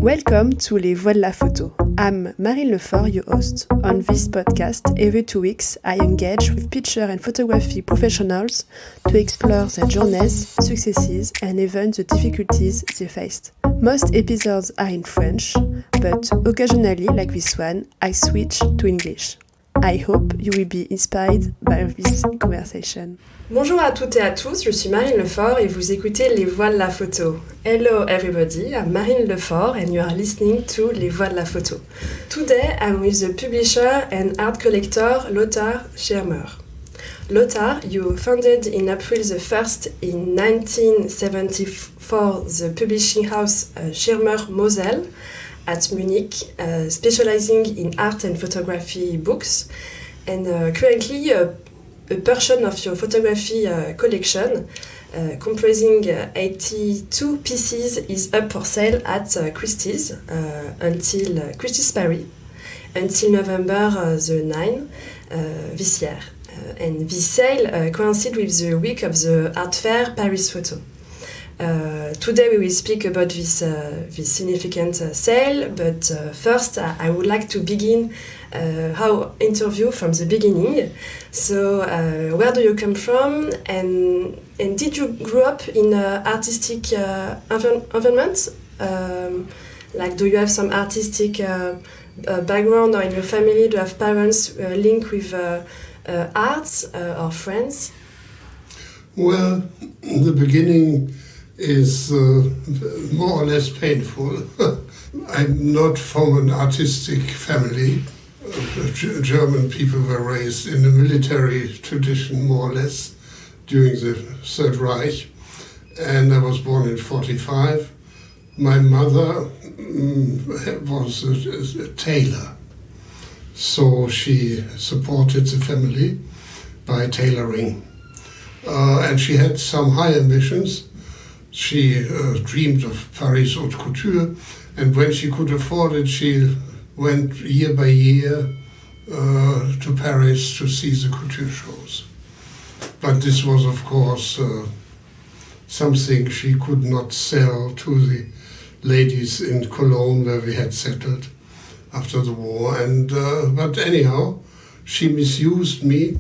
Welcome to Les Voix de la Photo. I'm Marine Lefort, your host. On this podcast, every 2 weeks, I engage with picture and photography professionals to explore their journeys, successes, and even the difficulties they faced. Most episodes are in French, but occasionally, like this one, I switch to English. I hope you will be inspired by this conversation. Bonjour à toutes et à tous, je suis Marine Lefort et vous écoutez Les Voix de la Photo. Hello everybody, I'm Marine Lefort and you are listening to Les Voix de la Photo. Today I'm with the publisher and art collector Lothar Schirmer. Lothar, you founded in April the 1st in 1974 the publishing house Schirmer Mosel at Munich, specializing in art and photography books, and currently a portion of your photography collection, comprising 82 pieces, is up for sale at Christie's until Christie's Paris until November the 9th this year. And this sale coincides with the week of the art fair Paris Photo. Today we will speak about this significant sale, but first I would like to begin our interview from the beginning. So where do you come from, and did you grow up in an artistic environment? Like, do you have some artistic background, or in your family do you have parents linked with arts or friends? Well, the beginning is more or less painful. I'm not from an artistic family. German people were raised in the military tradition, more or less, during the Third Reich. And I was born in 1945. My mother was a tailor. So she supported the family by tailoring. And she had some high ambitions. She dreamed of Paris haute couture, and when she could afford it, she went year by year to Paris to see the couture shows. But this was, of course, something she could not sell to the ladies in Cologne, where we had settled after the war. And but anyhow, she misused me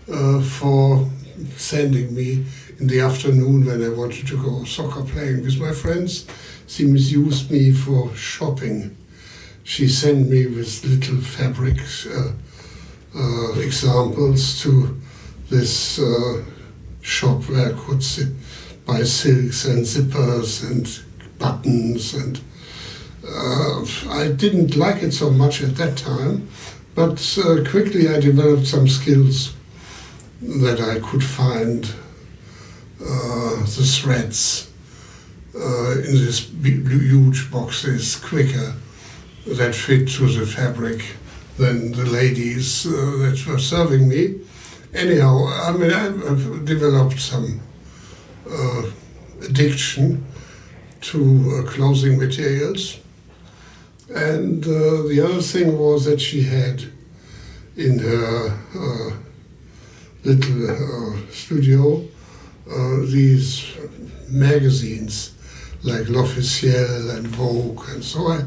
for sending me in the afternoon when I wanted to go soccer playing with my friends. She misused me for shopping. She sent me with little fabric examples to this shop where I could buy silks and zippers and buttons, and I didn't like it so much at that time, but quickly I developed some skills that I could find the threads in these huge boxes quicker that fit to the fabric than the ladies that were serving me. Anyhow, I mean, I've developed some addiction to clothing materials. And the other thing was that she had in her little studio these magazines like L'Officiel and Vogue, and so I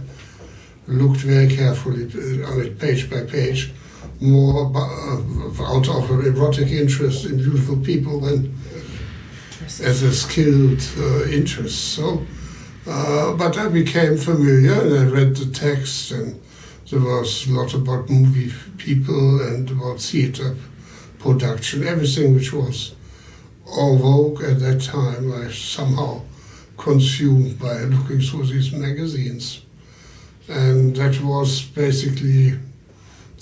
looked very carefully on it, page by page, more out of an erotic interest in beautiful people than as a skilled interest. So, but I became familiar and I read the text, and there was a lot about movie people and about theater production, everything which was en vogue at that time. I somehow consumed by looking through these magazines. And that was basically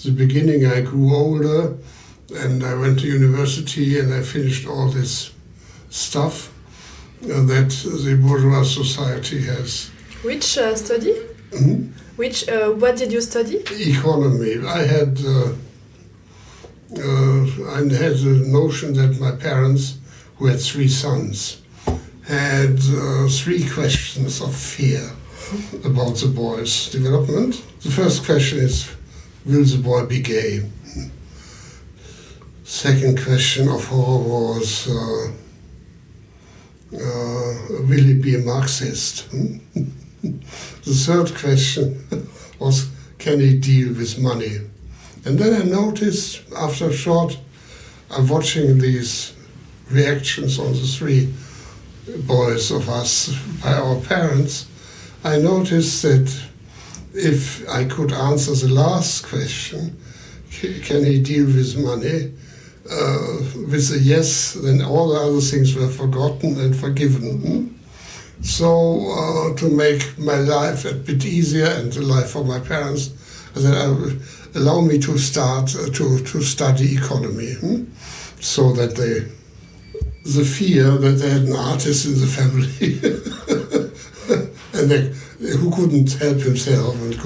the beginning. I grew older and I went to university and I finished all this stuff that the bourgeois society has. Which study? Mm-hmm. What did you study? Economy. I had the notion that my parents, who had 3 sons, had 3 questions of fear about the boy's development. The first question is, will the boy be gay? Second question of horror was, will he be a Marxist? The third question was, can he deal with money? And then I noticed, after a short, I'm watching these reactions on the three boys of us by our parents. I noticed that if I could answer the last question, can he deal with money, with a yes, then all the other things were forgotten and forgiven. So to make my life a bit easier and the life for my parents, I said, allow me to start to study economy, so that the fear that they had an artist in the family and who couldn't help himself and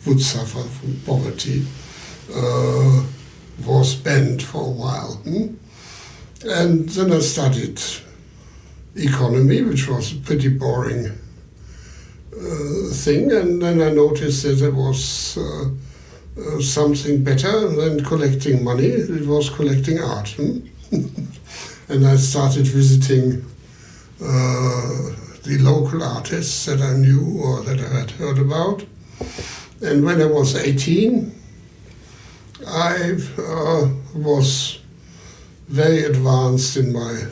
would suffer from poverty, was banned for a while. And then I studied economy, which was a pretty boring thing, and then I noticed that there was something better than collecting money. It was collecting art. And I started visiting the local artists that I knew or that I had heard about. And when I was 18, I was very advanced in my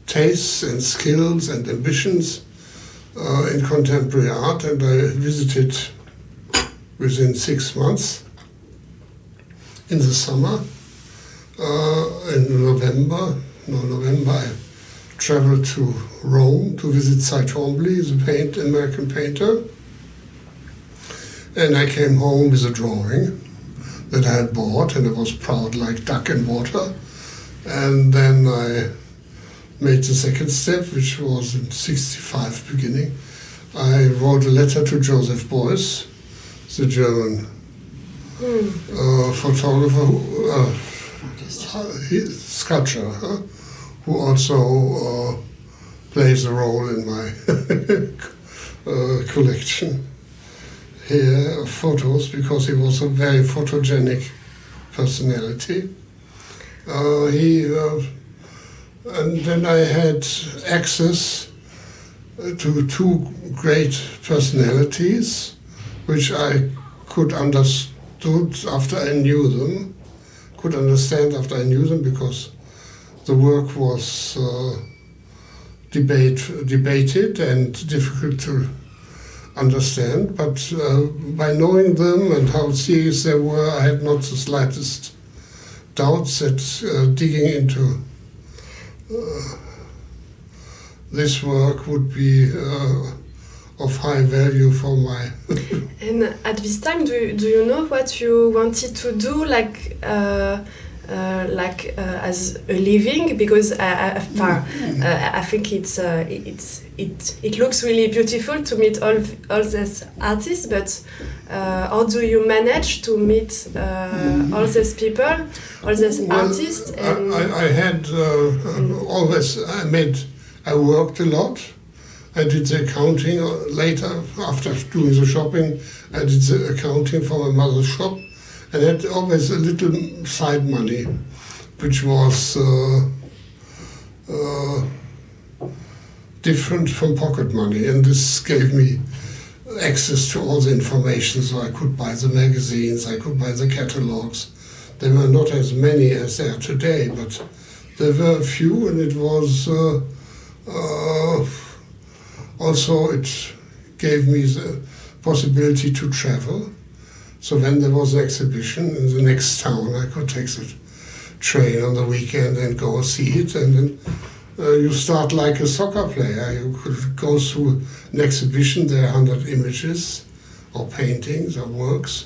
tastes and skills and ambitions in contemporary art, and I visited within 6 months in the summer. In November I traveled to Rome to visit Twombly, the American painter, and I came home with a drawing that I had bought, and I was proud like duck in water. And then I made the second step, which was in '65 beginning. I wrote a letter to Joseph Beuys, the German photographer, sculptor, who also plays a role in my collection here of photos, because he was a very photogenic personality. And then I had access to two great personalities, which I could understand after I knew them, because the work was debated and difficult to understand. But by knowing them and how serious they were, I had not the slightest doubts that digging into this work would be of high value for my... And at this time, do you know what you wanted to do, like as a living? Because I think it looks really beautiful to meet all these artists, but how do you manage to meet all these people, all these artists? And I had I worked a lot. I did the accounting later, after doing the shopping. I did the accounting for my mother's shop, and had always a little side money, which was different from pocket money, and this gave me access to all the information, so I could buy the magazines, I could buy the catalogs. There were not as many as there are today, but there were a few, and it was also it gave me the possibility to travel. So when there was an exhibition in the next town, I could take the train on the weekend and go see it. And then you start like a soccer player. You could go through an exhibition, there are 100 images or paintings or works,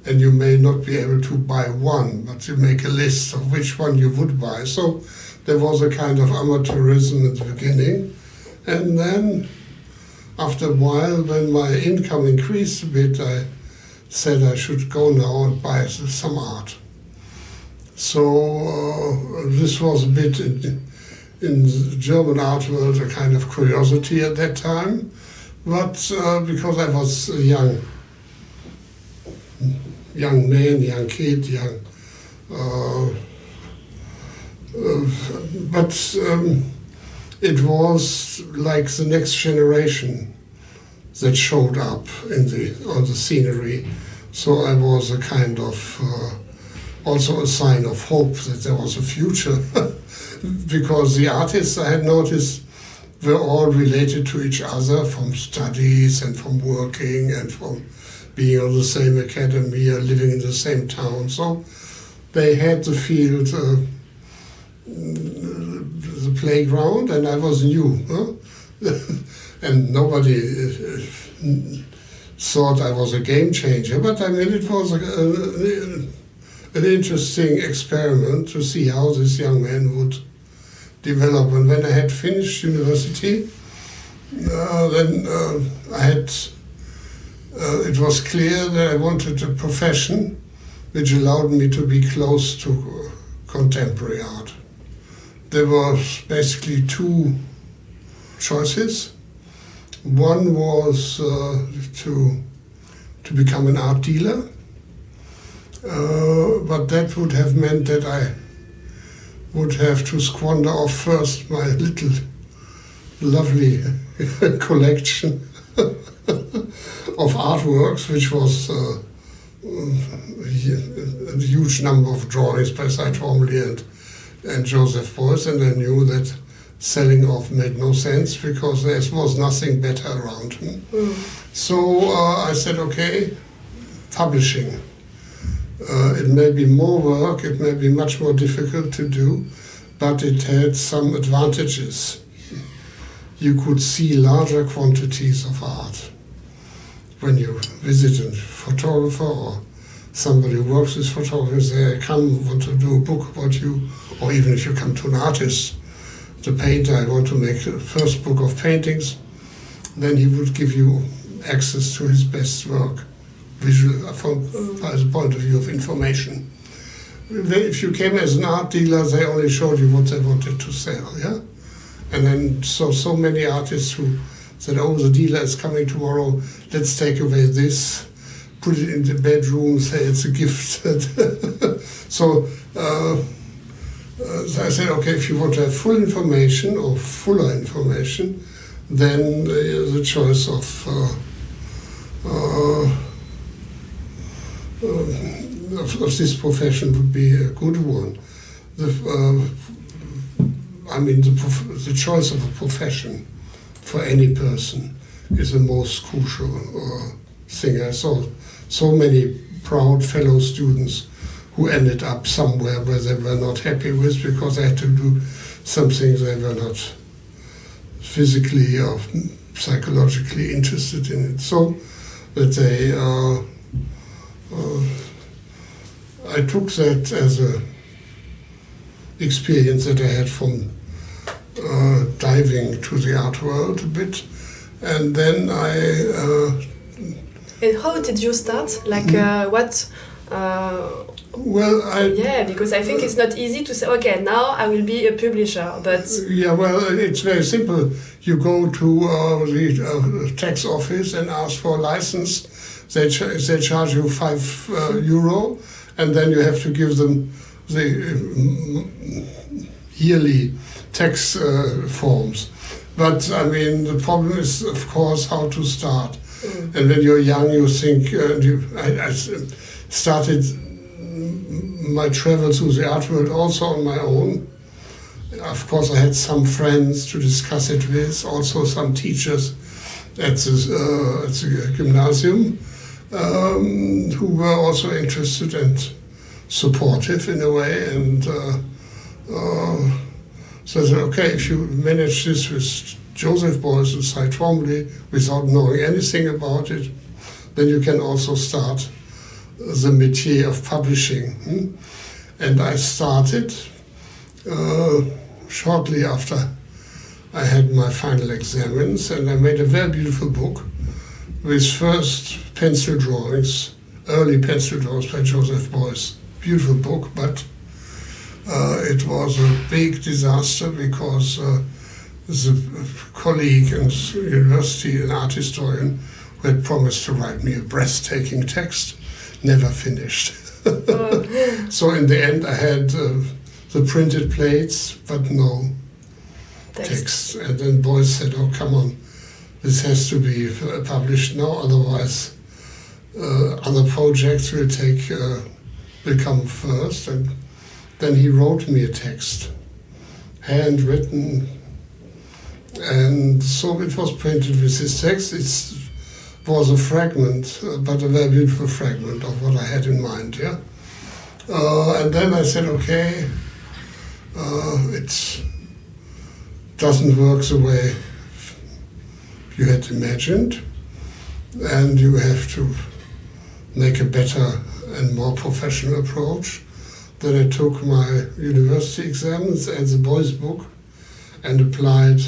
and you may not be able to buy one, but you make a list of which one you would buy. So there was a kind of amateurism at the beginning. And then after a while, when my income increased a bit, I said I should go now and buy some art. So this was a bit in the German art world a kind of curiosity at that time, but because I was a young man, young kid, but it was like the next generation that showed up on the scenery. So I was a kind of also a sign of hope that there was a future, because the artists I had noticed were all related to each other from studies and from working and from being on the same academy or living in the same town. So they had the field, the playground, and I was new. And nobody thought I was a game changer, but I mean, it was an interesting experiment to see how this young man would develop. And when I had finished university, then it was clear that I wanted a profession which allowed me to be close to contemporary art. There were basically two choices. One was to become an art dealer, but that would have meant that I would have to squander off first my little lovely collection of artworks, which was a huge number of drawings by Twombly and Joseph Beuys, and I knew that selling off made no sense because there was nothing better around. So I said, okay, publishing. It may be more work, it may be much more difficult to do, but it had some advantages. You could see larger quantities of art. When you visit a photographer or somebody who works with photography, they come, want to do a book about you, or even if you come to an artist, the painter, I want to make the first book of paintings, then he would give you access to his best work, visual, from the point of view of information. If you came as an art dealer, they only showed you what they wanted to sell, yeah? And then so many artists who said, oh, the dealer is coming tomorrow, let's take away this, put it in the bedroom, say it's a gift. So I said, okay, if you want to have full information or fuller information, then the choice of this profession would be a good one. The choice of a profession for any person is the most crucial thing. I saw so many proud fellow students who ended up somewhere where they were not happy with because they had to do something they were not physically or psychologically interested in it. So that they, I took that as a experience that I had from diving to the art world a bit, and then And how did you start? Like what? Because I think it's not easy to say, okay, now I will be a publisher, but... Yeah, well, it's very simple. You go to the tax office and ask for a license. They charge you €5, and then you have to give them the yearly tax forms. But, I mean, the problem is, of course, how to start. And when you're young, you think... I started my travel through the art world also on my own. Of course, I had some friends to discuss it with, also some teachers at the gymnasium who were also interested and supportive in a way. And so I said, okay, if you manage this with Joseph Beuys and Twombly without knowing anything about it, then you can also start the métier of publishing. And I started shortly after I had my final exams, and I made a very beautiful book with first pencil drawings, early pencil drawings by Joseph Beuys. Beautiful book, but it was a big disaster because the colleague in university, an art historian, who had promised to write me a breathtaking text, never finished. So in the end I had the printed plates, but no text. And then Beuys said, oh, come on, this has to be published now, otherwise other projects will come first. And then he wrote me a text, handwritten, and so it was printed with his text. It was a fragment, but a very beautiful fragment of what I had in mind, yeah? And then I said, okay, it doesn't work the way you had imagined, and you have to make a better and more professional approach. Then I took my university exams and the Beuys book and applied.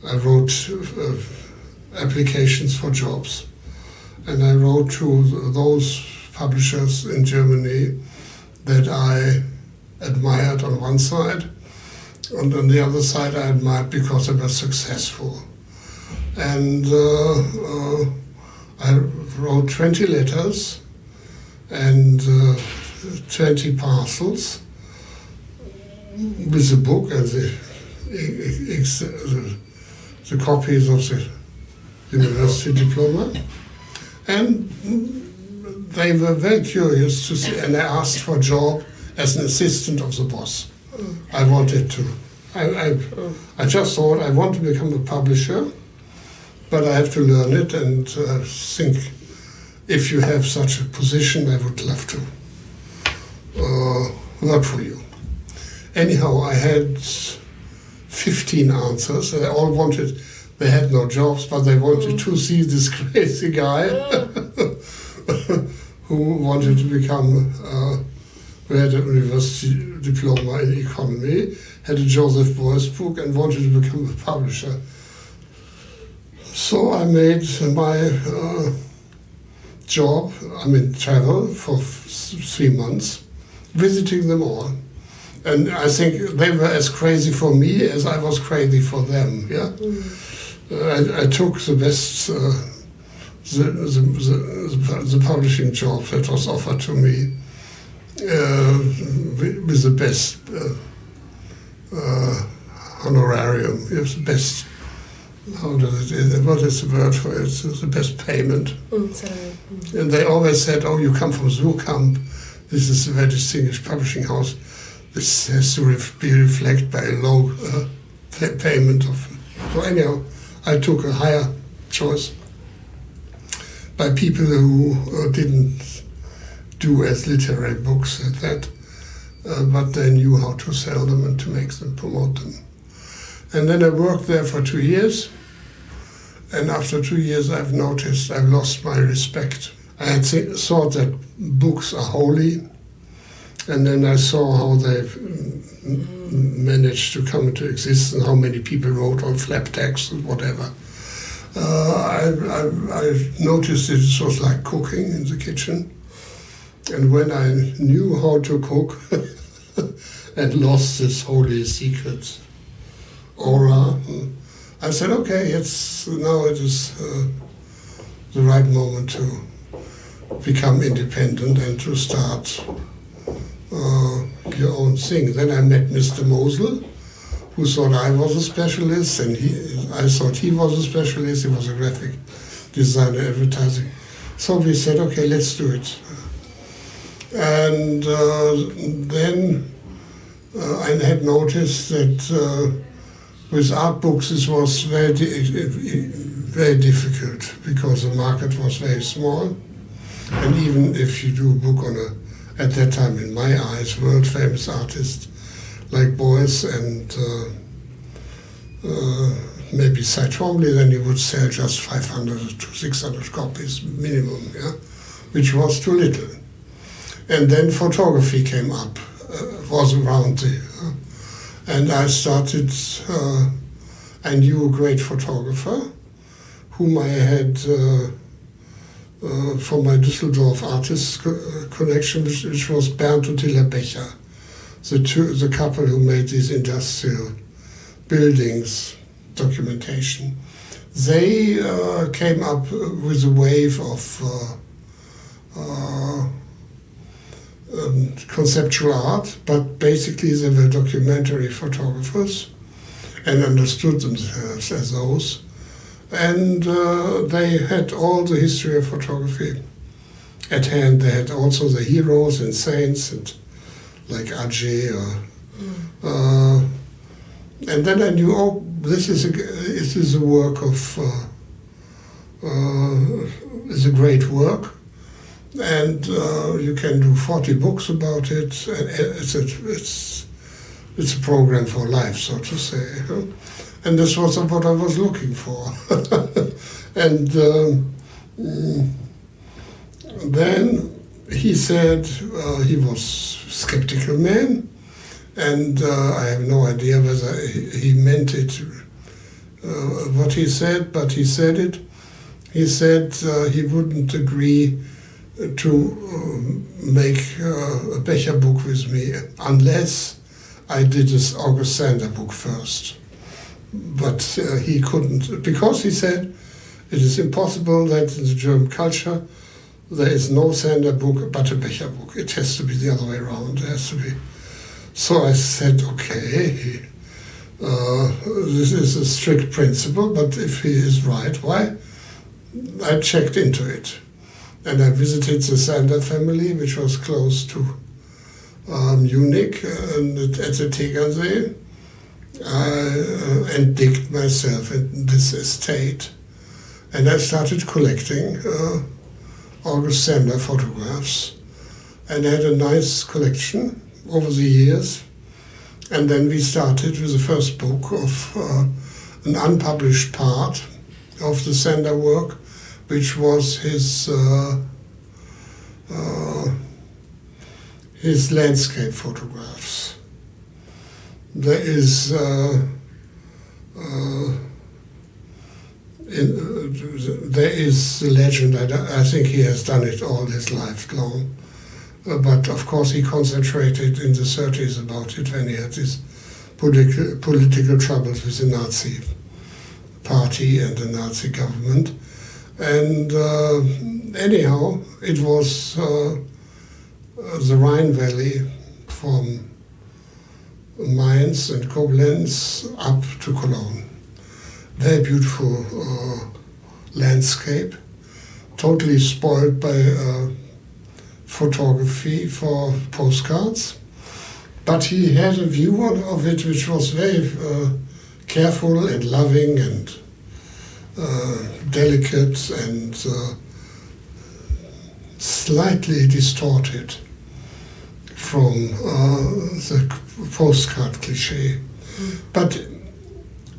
I wrote applications for jobs, and I wrote to those publishers in Germany that I admired on one side, and on the other side I admired because they were successful. And I wrote 20 letters and 20 parcels with the book and the copies of the university diploma. And they were very curious to see, and I asked for a job as an assistant of the boss. I wanted to. I just thought I want to become a publisher, but I have to learn it, and think if you have such a position, I would love to work for you. Anyhow, I had 15 answers. They all wanted, they had no jobs, but they wanted to see this crazy guy who wanted to become, who had a university diploma in economy, had a Joseph Beuys book, and wanted to become a publisher. So I made my job, travel for 3 months, visiting them all. And I think they were as crazy for me as I was crazy for them. Yeah, I took the best, the publishing job that was offered to me with the best honorarium. It's the best. What is the word for it? It's the best payment. And they always said, "Oh, you come from Surkamp. This is a very distinguished publishing house. This has to be reflected by a low payment of." So anyhow, I took a higher choice by people who didn't do as literary books at that, but they knew how to sell them and to make them, promote them. And then I worked there for 2 years, and after 2 years I've noticed I've lost my respect. I had thought that books are holy, and then I saw how they've managed to come into existence, how many people wrote on flapjacks and whatever. I noticed it was like cooking in the kitchen, and when I knew how to cook and lost this holy secret aura, I said, okay, now it is the right moment to become independent and to start your own thing. Then I met Mr. Mosel, who thought I was a specialist, and I thought he was a specialist. He was a graphic designer, advertising. So we said, okay, let's do it. And then I had noticed that with art books it was very difficult because the market was very small. And even if you do a book on at that time, in my eyes, world famous artists like Beuys and maybe Twombly, then you would sell just 500 to 600 copies minimum, yeah, which was too little. And then photography came up, was around and I started, I knew a great photographer whom I had from my Düsseldorf artist connection, which was Bernd and Hilla Becher, the couple who made these industrial buildings documentation. They came up with a wave of conceptual art, but basically they were documentary photographers and understood themselves as those. And they had all the history of photography at hand. They had also the heroes and saints, and like Ajay. And then I knew, oh, this is a work of, is a great work, and you can do 40 books about it. And it's a program for life, so to say. And this was what I was looking for. And then he said he was a skeptical man, and I have no idea whether he meant it, what he said, but he said it. He said he wouldn't agree to make a Becher book with me unless I did this August Sander book first. But he couldn't, because he said it is impossible that in the German culture there is no Sander book but a Becher book. It has to be the other way around. It has to be. So I said, okay, this is a strict principle, but if he is right, why? I checked into it. And I visited the Sander family, which was close to Munich, and at the Tegernsee. And digged myself in this estate. And I started collecting August Sander photographs. And I had a nice collection over the years. And then we started with the first book of an unpublished part of the Sander work, which was his landscape photographs. There is the legend. I think he has done it all his life long, but of course he concentrated in the 30s about it when he had these political troubles with the Nazi party and the Nazi government. And anyhow, it was the Rhine Valley from Mainz and Koblenz up to Cologne. Very beautiful landscape, totally spoiled by photography for postcards. But he had a view of it which was very careful and loving and delicate and slightly distorted from the postcard cliché. But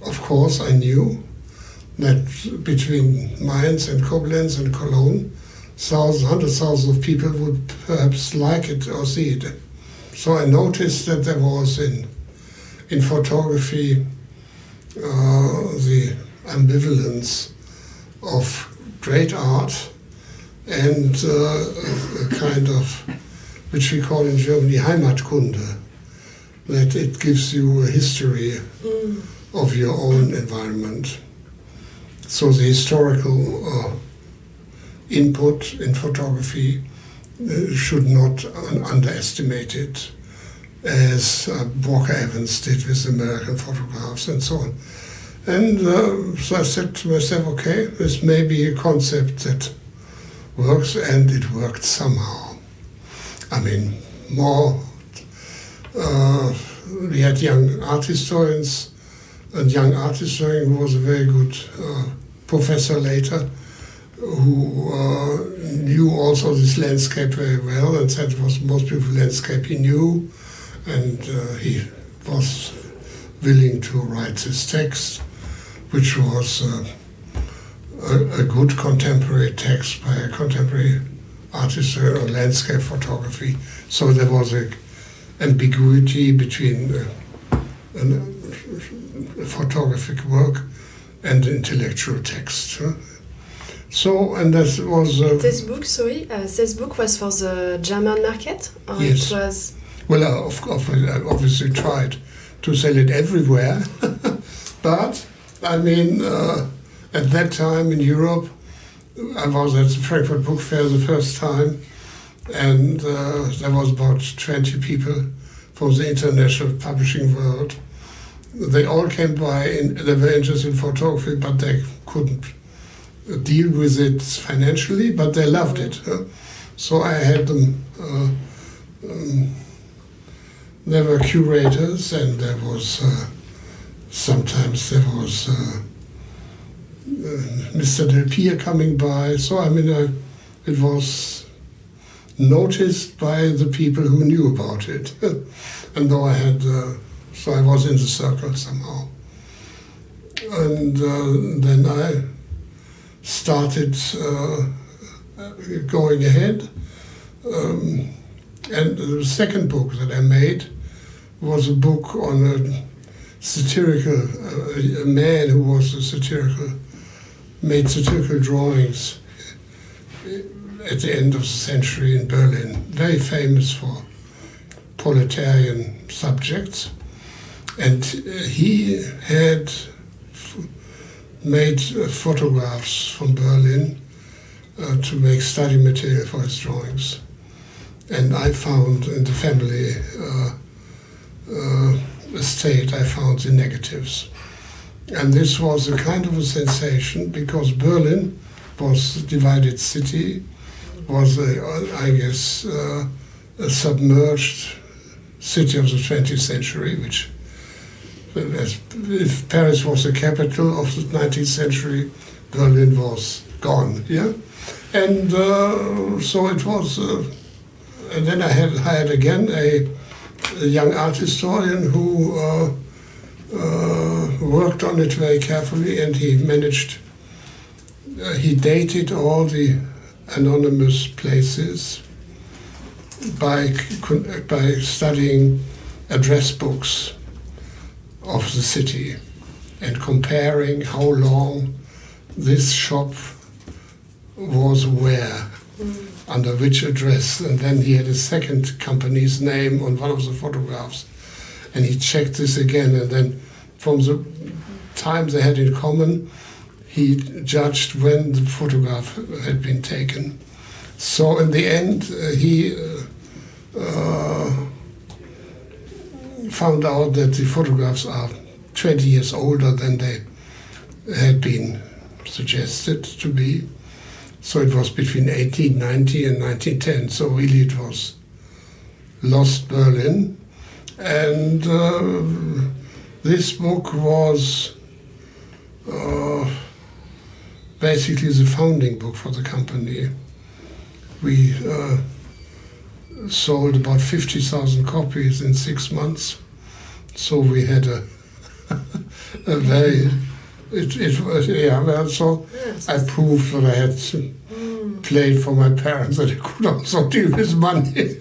of course I knew that between Mainz and Koblenz and Cologne, hundreds of thousands of people would perhaps like it or see it. So I noticed that there was in photography the ambivalence of great art and a kind of, which we call in Germany Heimatkunde, that it gives you a history of your own environment. So the historical input in photography should not underestimate it, as Walker Evans did with American photographs and so on. And so I said to myself, okay, this may be a concept that works, and it worked somehow. I mean, we had young art historians, and young art historian who was a very good professor later, who knew also this landscape very well and said it was the most beautiful landscape he knew, and he was willing to write this text, which was a good contemporary text by a contemporary artist on landscape photography. So there was an ambiguity between a photographic work and intellectual text. So, and that was... this book was for the German market? Or yes. It was... Well, I obviously tried to sell it everywhere, but I mean, at that time in Europe, I was at the Frankfurt Book Fair the first time, and there was about 20 people from the international publishing world. They all came by, they were interested in photography, but they couldn't deal with it financially, but they loved it. So I had them. There were curators, and there was sometimes there was Mr. Del Pier coming by. So I mean, it was noticed by the people who knew about it. And though I had, so I was in the circle somehow. And then I started going ahead. And the second book that I made was a book on a satirical, a man who was made satirical drawings at the end of the century in Berlin, very famous for proletarian subjects. And he had made photographs from Berlin to make study material for his drawings. And I found in the family estate, I found the negatives. And this was a kind of a sensation because Berlin was a divided city, was, I guess, a submerged city of the 20th century, which, if Paris was the capital of the 19th century, Berlin was gone, yeah? And so it was, and then I had hired again a young art historian who worked on it very carefully, and he managed, he dated all the anonymous places by studying address books of the city and comparing how long this shop was where, under which address. And then he had a second company's name on one of the photographs, and he checked this again, and then from the time they had in common, he judged when the photograph had been taken. So in the end, he found out that the photographs are 20 years older than they had been suggested to be. So it was between 1890 and 1910. So really it was lost Berlin. And this book was basically the founding book for the company. We sold about 50,000 copies in 6 months. So we had a very, it was, yeah, well, so yes. I proved that I had played for my parents, that I could also deal with money.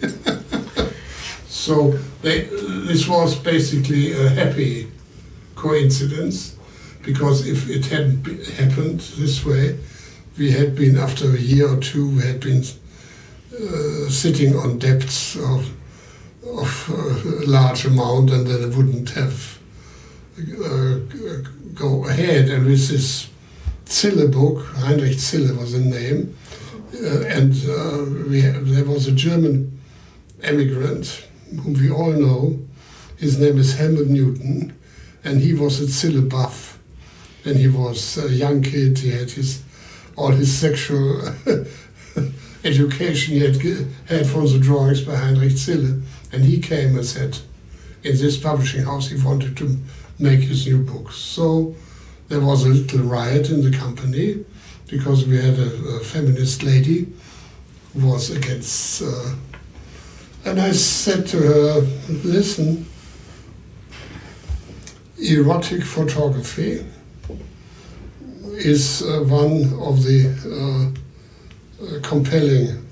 So this was basically a happy coincidence, because if it hadn't happened this way, we had been, after a year or two, we had been sitting on debts of a large amount, and then it wouldn't have go ahead. And with this Zille book, Heinrich Zille was the name, and there was a German immigrant whom we all know. His name is Helmut Newton, and he was a Zille buff. And he was a young kid. He had all his sexual education he had from the drawings by Heinrich Zille. And he came and said, in this publishing house, he wanted to make his new books. So there was a little riot in the company, because we had a feminist lady who was against. And I said to her, listen, erotic photography is one of the compelling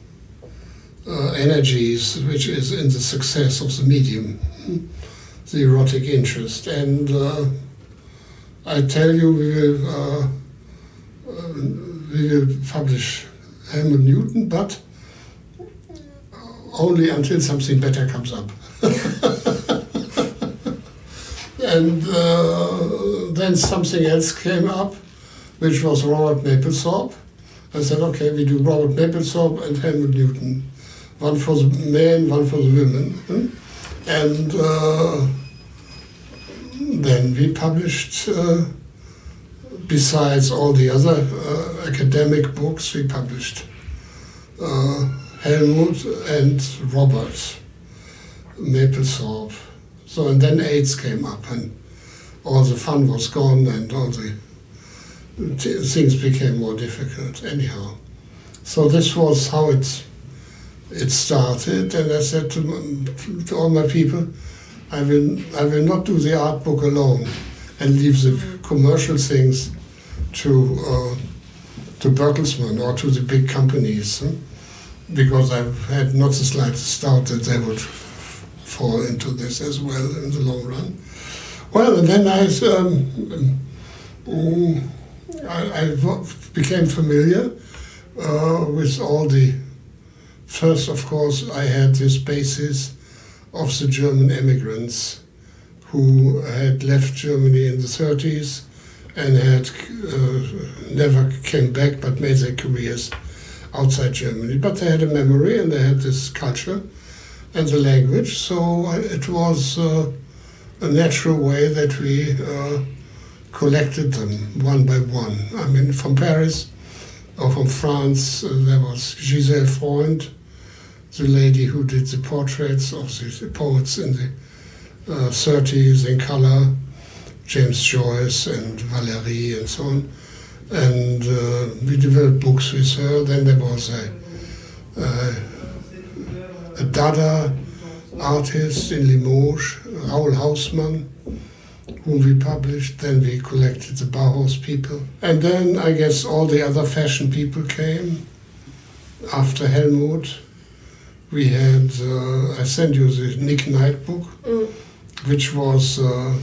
energies which is in the success of the medium, the erotic interest. And I tell you, we will publish Helmut Newton, but only until something better comes up. And then something else came up, which was Robert Mapplethorpe. I said, okay, we do Robert Mapplethorpe and Helmut Newton. One for the men, one for the women. And then we published besides all the other academic books, we published Helmut and Robert, Mapplethorpe. So, and then AIDS came up, and all the fun was gone, and all the things became more difficult anyhow. So this was how it started, and I said to all my people, I will not do the art book alone and leave the commercial things to Bertelsmann or to the big companies, because I had not the slightest doubt that they would fall into this as well in the long run. Well, and then I became familiar with all the. First, of course, I had this basis of the German immigrants who had left Germany in the 30s and had never came back but made their careers outside Germany. But they had a memory and they had this culture and the language, so it was a natural way that we collected them one by one. I mean, from Paris or from France, there was Gisèle Freund, the lady who did the portraits of the poets in the 30s in color, James Joyce and Valéry and so on. And we developed books with her. Then there was a Dada artist in Limoges, Raoul Hausmann, whom we published. Then we collected the Bauhaus people. And then I guess all the other fashion people came after Helmut. We had, I sent you the Nick Knight book, which was a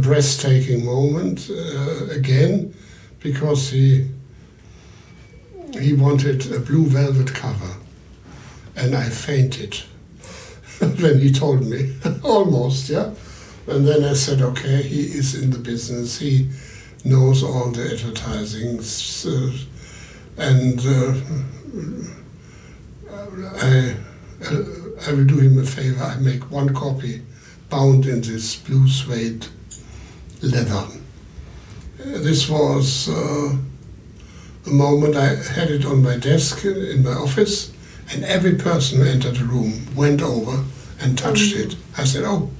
breathtaking moment again, because he wanted a blue velvet cover, and I fainted when he told me, almost, yeah. And then I said, okay, he is in the business, he knows all the advertising, and I will do him a favor. I make one copy bound in this blue suede leather. This was a moment I had it on my desk in my office, and every person who entered the room went over and touched it. I said, oh,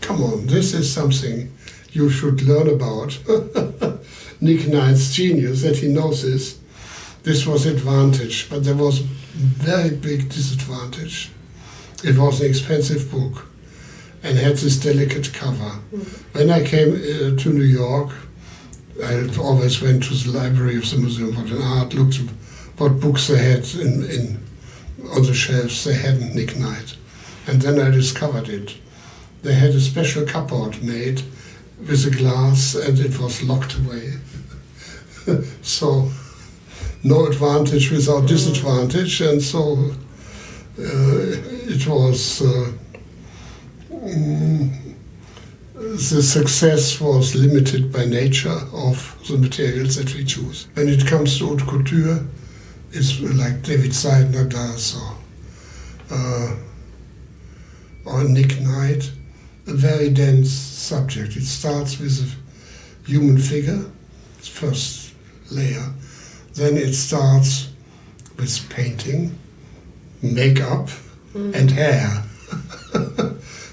come on, this is something you should learn about. Nick Knight's genius, that he knows this. This was advantage, but there was very big disadvantage. It was an expensive book and had this delicate cover. When I came to New York, I always went to the library of the Museum of Modern Art, looked at what books they had on the shelves. They hadn't Nick Knight. And then I discovered it. They had a special cupboard made with a glass, and it was locked away. So no advantage without disadvantage, and so it was the success was limited by nature of the materials that we choose. When it comes to haute couture, it's like David Seidner does, or Nick Knight, a very dense subject. It starts with a human figure, its first layer. Then it starts with painting, makeup, and hair.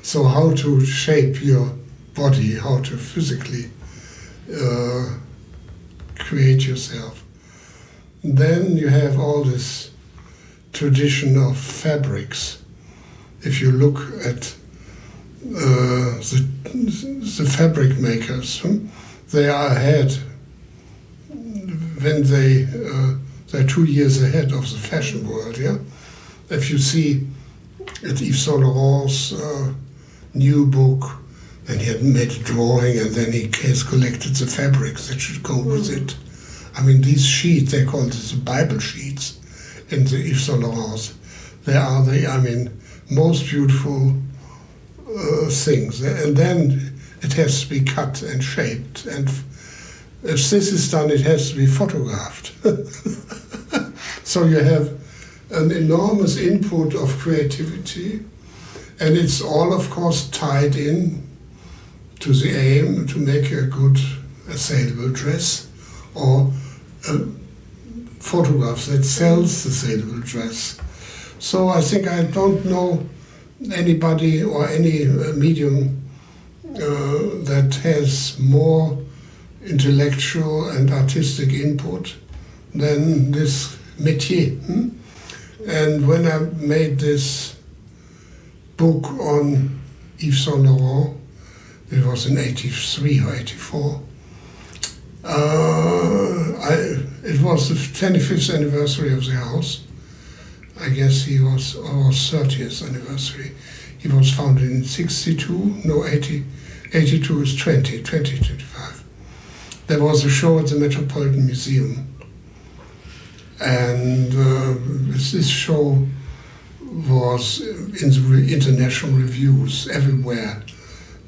So how to shape your body, how to physically create yourself. Then you have all this tradition of fabrics. If you look at the fabric makers, they are ahead. When they're 2 years ahead of the fashion world, yeah? If you see at Yves Saint Laurent's new book, and he had made a drawing, and then he has collected the fabrics that should go with it. I mean, these sheets, they call it the Bible sheets in the Yves Saint Laurent's. They are the, most beautiful things. And then it has to be cut and shaped, and if this is done, it has to be photographed. So you have an enormous input of creativity, and it's all, of course, tied in to the aim to make a good a saleable dress, or a photograph that sells the saleable dress. So I think I don't know anybody or any medium that has more intellectual and artistic input than this métier. And when I made this book on Yves Saint Laurent, it was in 83 or 84, it was the 25th anniversary of the house. I guess it was 30th anniversary. He was founded in 62, no 80, 82 is 2025. There was a show at the Metropolitan Museum. And this show was in the international reviews everywhere.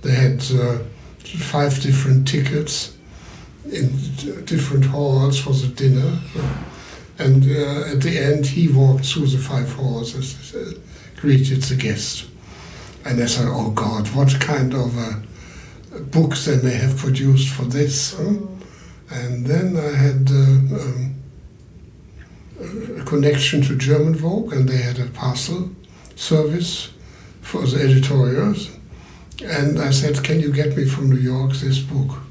They had 5 different tickets in different halls for the dinner. And at the end, he walked through the 5 halls and greeted the guest. And I thought, oh God, what kind of books they may have produced for this. And then I had a connection to German Vogue, and they had a parcel service for the editorials. And I said, can you get me from New York this book?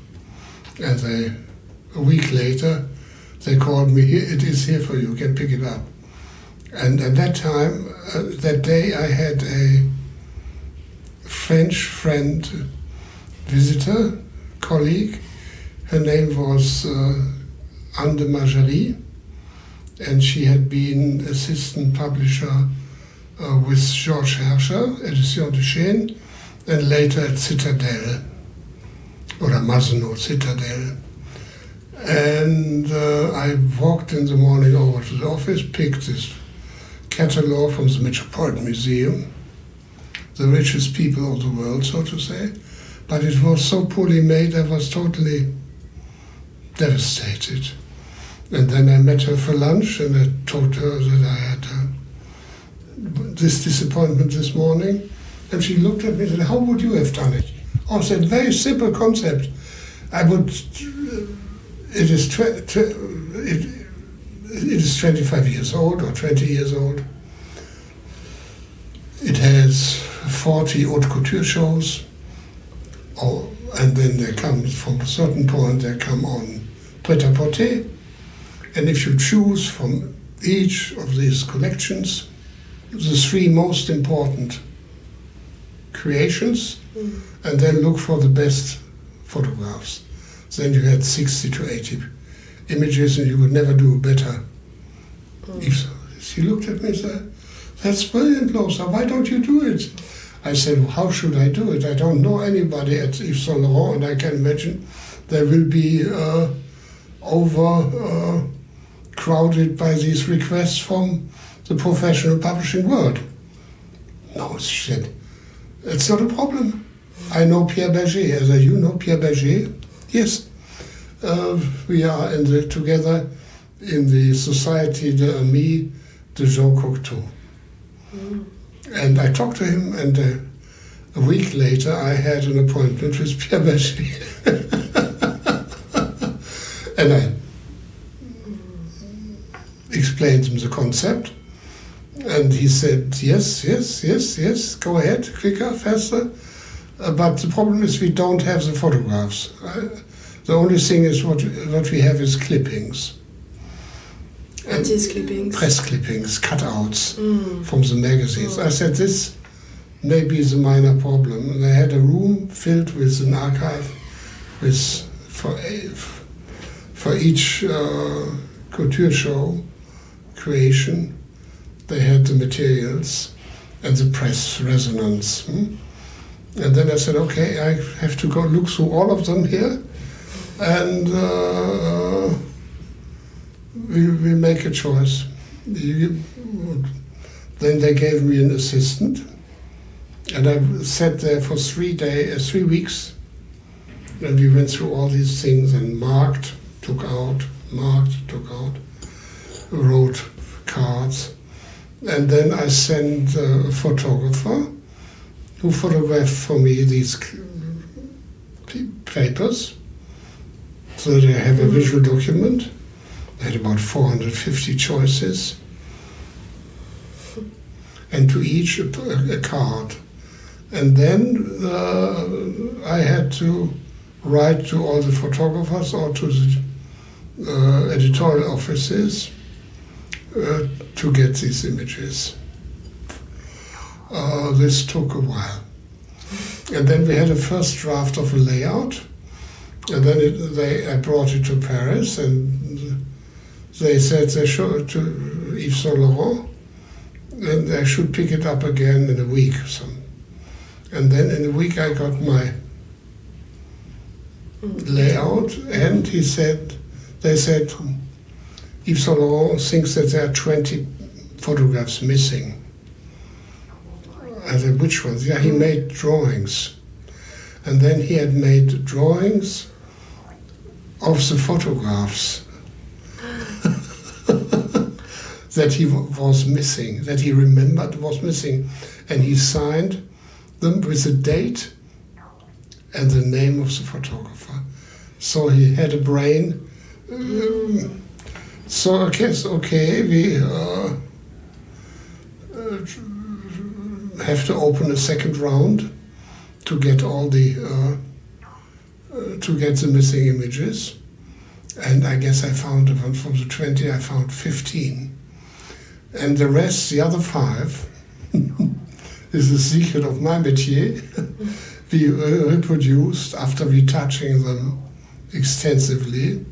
And a week later, they called me, here, it is here for you, you can pick it up. And at that time, that day, I had a French friend, visitor, colleague. Her name was Anne de Margerie, and she had been assistant publisher with Georges Herrscher, Edition de Chêne, and later at Citadel, or Mazenot Citadel. And I walked in the morning over to the office, picked this catalog from the Metropolitan Museum, the richest people of the world, so to say. But it was so poorly made, I was totally devastated. And then I met her for lunch, and I told her that I had this disappointment this morning. And she looked at me and said, how would you have done it? I said, very simple concept. I would, it is 25 years old or 20 years old. It has 40 haute couture shows. And then they come, from a certain point, they come on prêt-à-porter. And if you choose from each of these collections, the 3 most important creations, and then look for the best photographs. Then you had 60 to 80 images, and you would never do better. She looked at me and said, that's brilliant, Lothar, why don't you do it? I said, well, how should I do it? I don't know anybody at Yves Saint Laurent, and I can imagine there will be crowded by these requests from the professional publishing world. No, she said, it's not a problem. I know Pierre Berger. I said, you know Pierre Berger? Yes. We are together in the Société des Amis de Jean Cocteau. And I talked to him, and a week later I had an appointment with Pierre Berger. And I explained him the concept, and he said, yes, go ahead, quicker, faster. But the problem is we don't have the photographs. The only thing is what we have is clippings. What is clippings? Press clippings, cutouts from the magazines. I said, this may be the minor problem. And they had a room filled with an archive for each couture show creation. They had the materials and the press resonance. And then I said, okay, I have to go look through all of them here, and we make a choice. Then they gave me an assistant, and I sat there for 3 weeks, and we went through all these things and marked, took out, wrote cards. And then I sent a photographer who photographed for me these papers. so that I have a visual document. I had about 450 choices, and to each a card. And then I had to write to all the photographers or to the editorial offices to get these images. This took a while. And then we had a first draft of a layout, and then I brought it to Paris, and they said they should to Yves Saint Laurent, and I should pick it up again in a week or something. And then in a week I got my layout, and they said Yves Saint Laurent thinks that there are 20 photographs missing. I said, which ones? Yeah, he made drawings. And then he had made drawings of the photographs that he was missing, that he remembered was missing. And he signed them with the date and the name of the photographer. So he had a brain. So I guess, okay, we have to open a second round to get all the to get the missing images. And I guess I found from the 20 I found 15. And the rest, the other 5, is the secret of my métier. We reproduced, after retouching them extensively,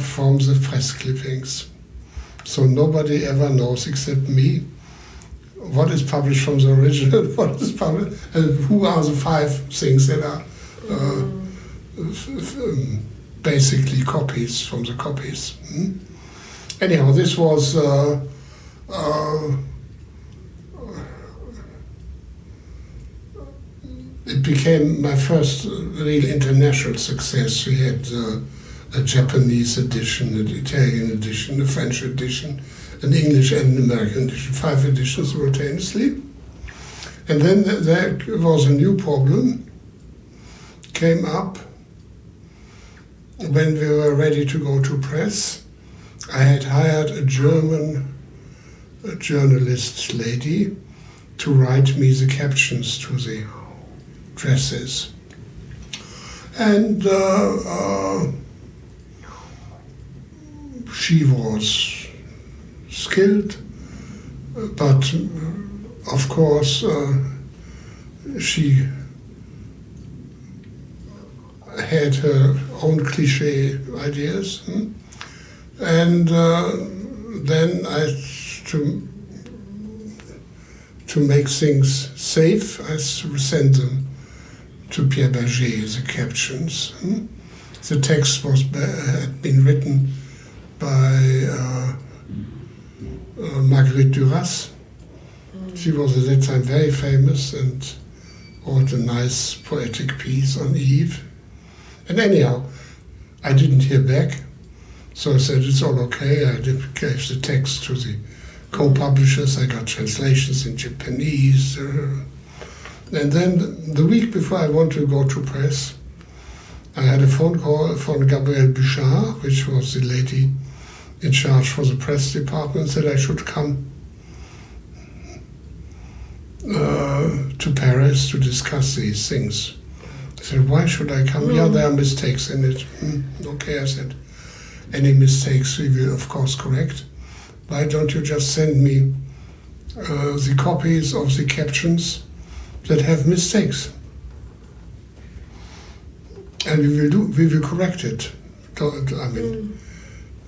from the press clippings. So nobody ever knows except me what is published from the original, what is published, and who are the 5 things that are basically copies from the copies. Anyhow, this was it became my first real international success. We had a Japanese edition, an Italian edition, a French edition, an English and an American edition, 5 editions simultaneously. And then there was a new problem, came up when we were ready to go to press. I had hired a German journalist lady to write me the captions to the dresses. And she was skilled, but of course she had her own cliché ideas. And then to make things safe, I sent them to Pierre Berger, the captions. The text had been written by Marguerite Duras. She was at that time very famous and wrote a nice poetic piece on Yves. And anyhow, I didn't hear back, so I said it's all okay. I gave the text to the co-publishers. I got translations in Japanese. And then the week before I wanted to go to press, I had a phone call from Gabrielle Bouchard, which was the lady in charge for the press department, that I should come to Paris to discuss these things. I said, why should I come? Yeah, there are mistakes in it. Okay, I said, any mistakes we will of course correct. Why don't you just send me the copies of the captions that have mistakes? And we will correct it.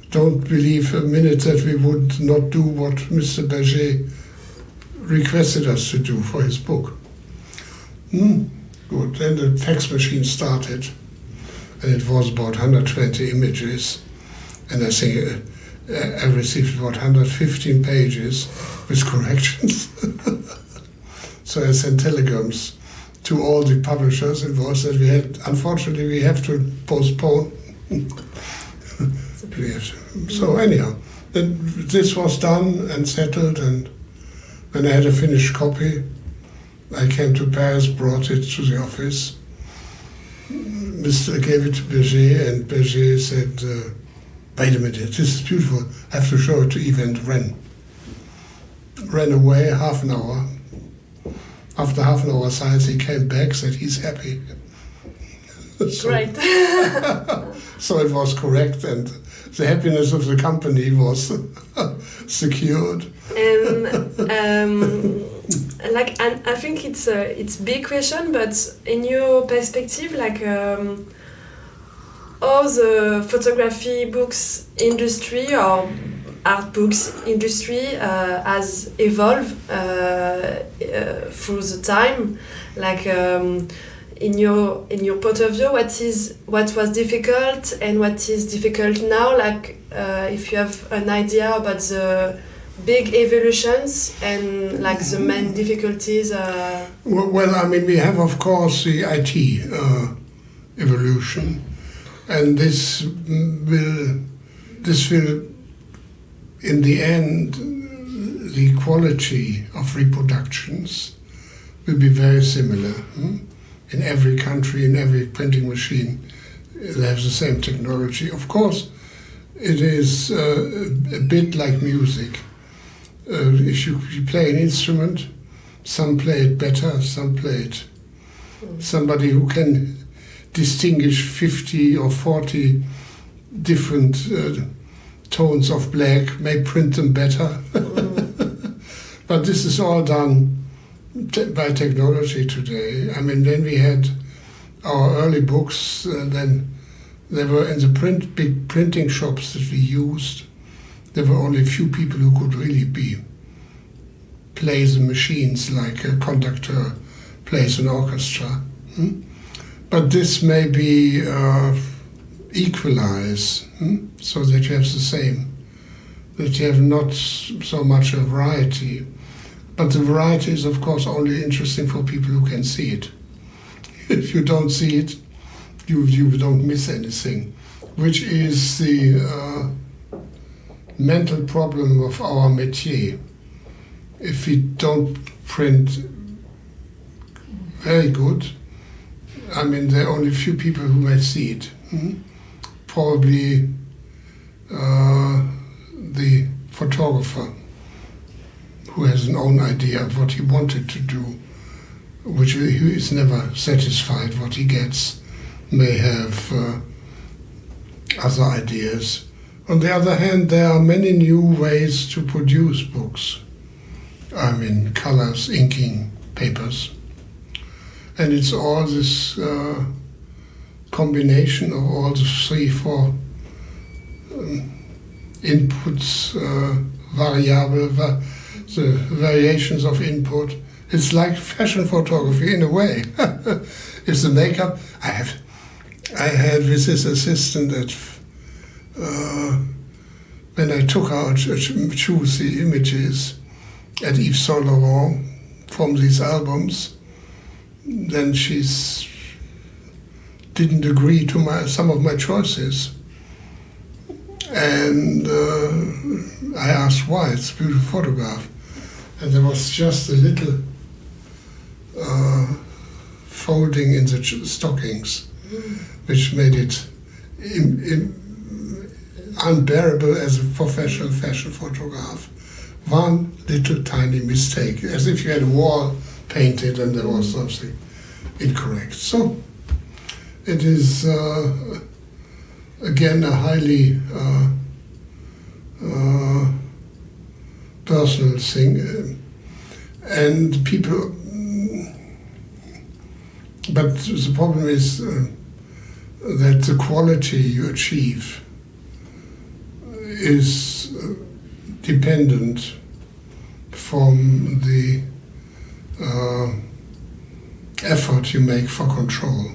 Don't believe a minute that we would not do what Mr. Berger requested us to do for his book. Good. Then the fax machine started, and it was about 120 images, and I think I received about 115 pages with corrections. So I sent telegrams to all the publishers. It was that unfortunately, we have to postpone. So anyhow, then this was done and settled, and when I had a finished copy, I came to Paris, brought it to the office, Mr. gave it to Becher, and Becher said, wait a minute, this is beautiful, I have to show it to Yves, and ran away half an hour. After half an hour science, he came back, said he's happy. Great. So it was correct, and the happiness of the company was secured. And I think it's a big question, but in your perspective, how the photography books industry or art books industry has evolved through the time, in your point of view, what was difficult and what is difficult now, if you have an idea about the big evolutions and the main difficulties. Well, I mean, we have of course the IT evolution, and this will in the end, the quality of reproductions will be very similar. In every country, in every printing machine, they have the same technology. Of course, it is a bit like music. If you play an instrument, some play it better, some play it. Somebody who can distinguish 50 or 40 different tones of black may print them better. But this is all done by technology today. I mean, then we had our early books, then they were in the big printing shops that we used. There were only a few people who could really play the machines like a conductor plays an orchestra. But this may be equalize, so that you have the same, that you have not so much a variety. But the variety is, of course, only interesting for people who can see it. If you don't see it, you don't miss anything, which is the mental problem of our métier. If we don't print very good, I mean, there are only a few people who may see it. Probably the photographer, who has an own idea of what he wanted to do, which he is never satisfied what he gets, may have other ideas. On the other hand, there are many new ways to produce books. I mean, colors, inking, papers. And it's all this combination of all the 3-4 inputs, the variations of input. It's like fashion photography in a way. It's the makeup. I had with this assistant that when I took out choose the images at Yves Saint Laurent from these albums, then she didn't agree to some of my choices. And I asked why. It's a beautiful photograph. And there was just a little folding in the stockings, which made it unbearable as a professional fashion photograph. One little tiny mistake, as if you had a wall painted and there was something incorrect. So it is again a highly personal thing, and people. But the problem is that the quality you achieve is dependent from the effort you make for control.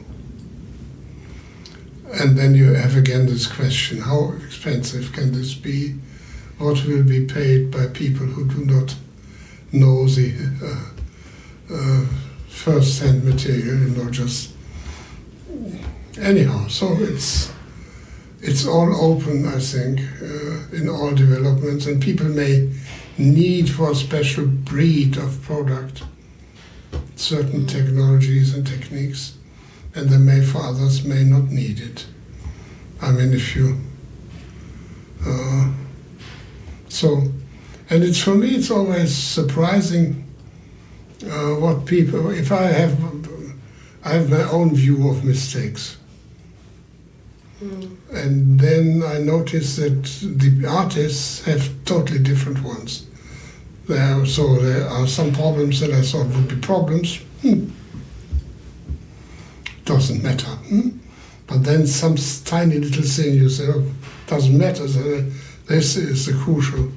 And then you have again this question, how expensive can this be? What will be paid by people who do not know the first-hand material, just anyhow. So it's all open, I think, in all developments, and people may need for a special breed of product certain technologies and techniques and for others may not need it. I mean, if you and it's for me, it's always surprising what people. If I have my own view of mistakes, and then I notice that the artists have totally different ones. There are some problems that I thought would be problems. Doesn't matter. But then some tiny little thing you say, oh, doesn't matter. So this is the crucial.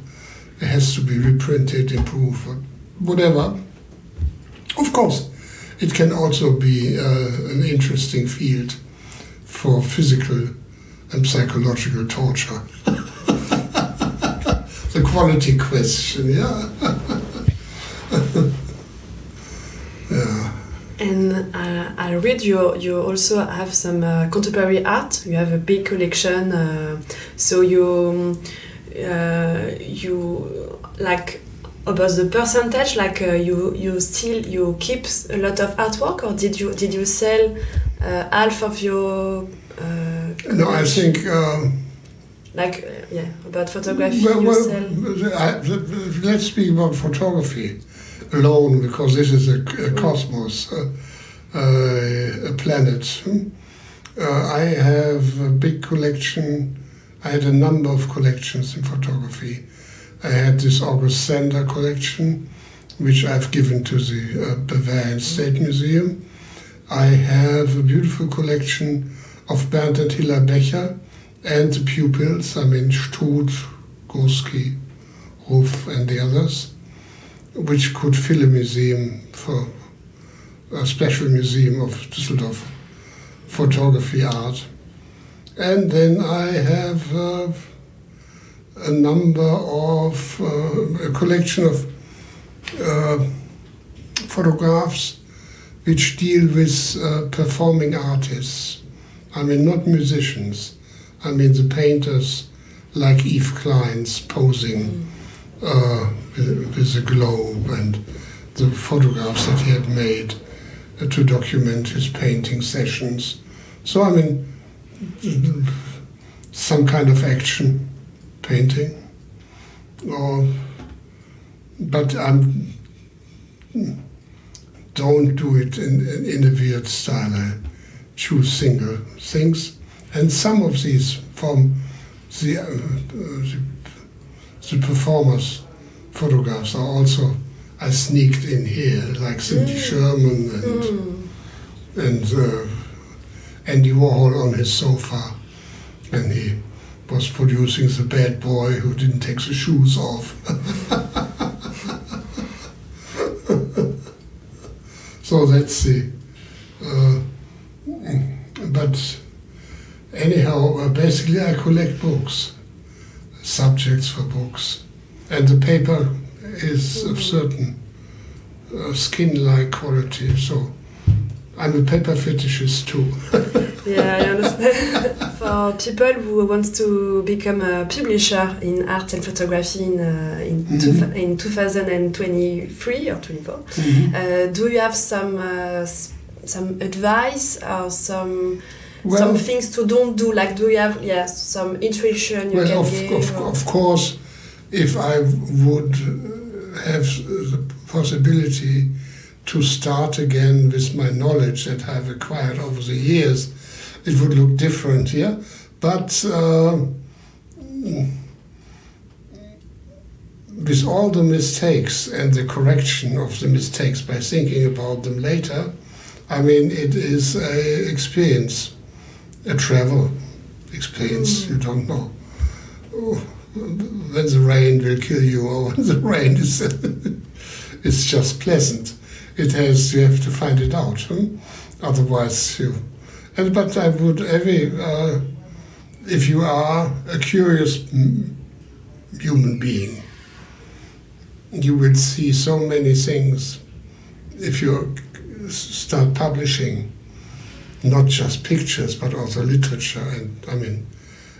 It has to be reprinted, improved, or whatever. Of course, it can also be an interesting field for physical and psychological torture. The quality question, yeah. Yeah. And I read you also have some contemporary art. You have a big collection. So you like about the percentage. Like you keep a lot of artwork, or did you sell half of your? No, I think. About photography. Let's speak about photography alone, because this is a cosmos, a planet. I have a big collection. I had a number of collections in photography. I had this August Sander collection, which I've given to the Bavaria State Museum. I have a beautiful collection of Bernd and Hilla Becher and the pupils, I mean Struth, Gurski, Ruff and the others, which could fill a museum, for a special museum of Düsseldorf photography art. And then I have a number of, a collection of photographs which deal with performing artists. I mean, not musicians. I mean, the painters like Yves Klein's posing with a globe, and the photographs that he had made to document his painting sessions. So, I mean, some kind of action painting. But I don't do it in a weird style. I choose single things. And some of these from the performers' photographs are also, I sneaked in here, like Cindy Sherman and Andy Warhol on his sofa, and he was producing the bad boy who didn't take the shoes off. So that's the, but anyhow, basically I collect books, subjects for books, and the paper is of certain skin-like quality, so I'm a paper fetishist too. Yeah, I understand. For people who want to become a publisher in art and photography in 2023 or 24, do you have some advice or some things to don't do? Like, do you have some intuition you can give? Of course, if I would have the possibility to start again with my knowledge that I've acquired over the years, it would look different here. But with all the mistakes and the correction of the mistakes by thinking about them later, I mean, it is an experience, a travel experience. You don't know when the rain will kill you or when the rain is it's just pleasant. You have to find it out. Otherwise, but I would if you are a curious human being, you will see so many things if you start publishing, not just pictures but also literature,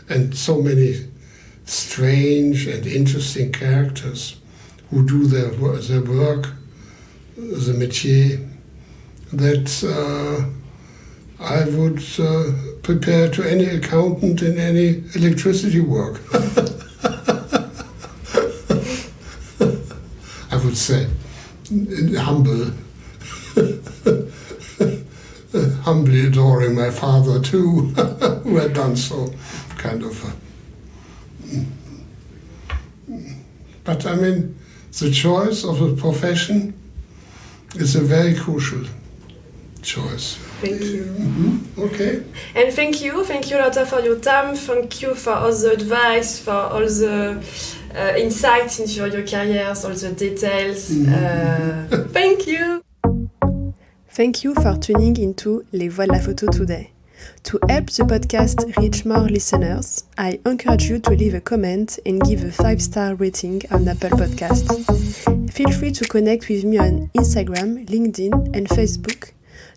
and so many strange and interesting characters who do their work, the métier, that I would prepare to any accountant in any electricity work. I would say, humbly adoring my father too, who had done so, kind of. But I mean, the choice of a profession is a very crucial choice. Thank you. Mm-hmm. Okay. And thank you Lothar for your time. Thank you for all the advice, for all the insights into your careers, all the details. Thank you. Thank you for tuning into Les Voix de la Photo today. To help the podcast reach more listeners, I encourage you to leave a comment and give a 5-star rating on Apple Podcasts. Feel free to connect with me on Instagram, LinkedIn, and Facebook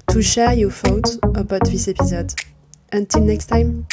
to share your thoughts about this episode. Until next time.